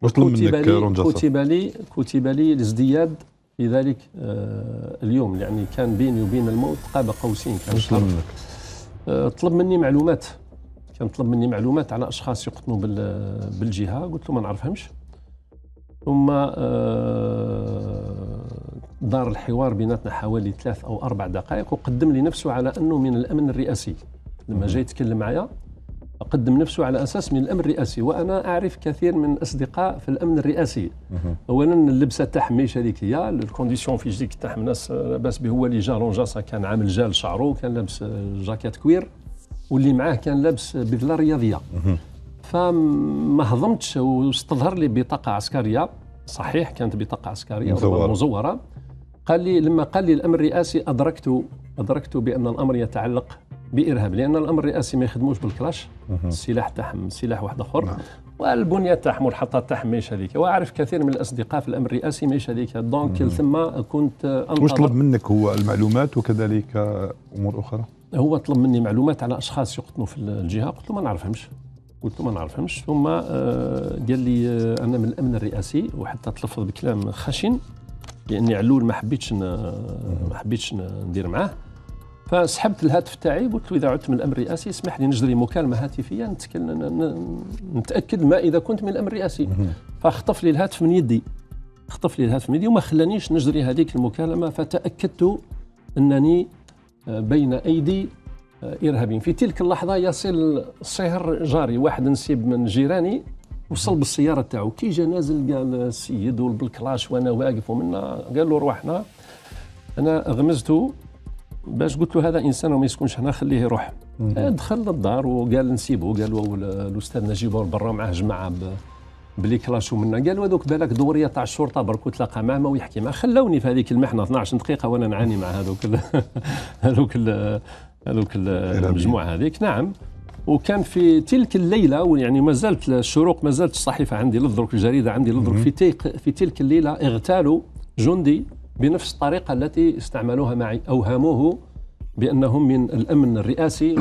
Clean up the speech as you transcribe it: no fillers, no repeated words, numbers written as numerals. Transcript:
وطلب منك رونجاسا. كتب لي الازدياد في ذلك اليوم، يعني كان بيني وبين الموت قاب قوسين. كان طلب منك؟ طلب مني معلومات، كان طلب مني معلومات على اشخاص يقتلوا بالجهه، قلت له ما نعرفهمش. ثم دار الحوار بيناتنا حوالي 3 أو 4 دقائق، وقدم لي نفسه على انه من الامن الرئاسي. لما جاي يتكلم معايا قدم نفسه على اساس من الامن الرئاسي، وانا اعرف كثير من الاصدقاء في الامن الرئاسي. اولا اللبسه تاع حميشه هذيك هي الكونديسيون فيزيك تاع الناس لاباس به. هو اللي جا رونجاسا كان عامل جال شعره، كان لابس جاكيت كوير، واللي معاه كان لابس بدله رياضيه. فما هضمتش، واستظهر لي بطاقه عسكريه، صحيح كانت بطاقه عسكريه مزوره. قال لي لما قال لي الامر الرئاسي ادركت بان الامر يتعلق بارهاب، لان الامر الرئاسي ما يخدموش بالكلاش، السلاح تاعهم سلاح واحد اخر، والبنيه تاعهم والحطات تاعهم ماهيش هذيك. واعرف كثير من الاصدقاء في الامر الرئاسي ماهيش هذيك، دونك ثم كنت انتظر. واش طلب منك هو؟ المعلومات وكذلك امور اخرى؟ هو طلب مني معلومات على اشخاص يقتلوا في الجهه، قلت له ما نعرفهمش. ثم قال لي انا من الامن الرئاسي، وحتى تلفظ بكلام خشن، لاني علول ما حبيتش ندير معاه. فسحبت الهاتف تاعي، قلت له اذا عدت من الامن الرئاسي اسمح لي نجري مكالمه هاتفيه نتاكد ما اذا كنت من الامن الرئاسي. فخطف لي الهاتف من يدي، وما خلانيش نجري هذيك المكالمه. فتاكدت انني بين ايدي ارهابيين. في تلك اللحظه يصل الصهر جاري، واحد نسيب من جيراني وصل بالسياره تاعو، كي جا نازل قال السيد بالكلاش وانا واقف ومنا، قال له روحنا. انا غمزته باش قلت له هذا انسان وما يسكنش هنا، خليه يروح. دخل للدار وقال نسيبه، قالوا الاستاذ نجيب برا معاه جماعه بلي كلاشوا منا، قالوا هذوك بالك دوريه تاع الشرطه برك تلاقى معاه ويحكي معاه. خلوني في هذيك المحنه 12 دقيقه وانا نعاني مع هذوك المجموعه هذيك. نعم. وكان في تلك الليله، يعني ما زالت الشروق، ما زالت الصحيفه عندي للدرك، الجريده عندي للدرك، في تلك الليله اغتالوا جندي بنفس الطريقه التي استعملوها معي، اوهموه بانهم من الامن الرئاسي.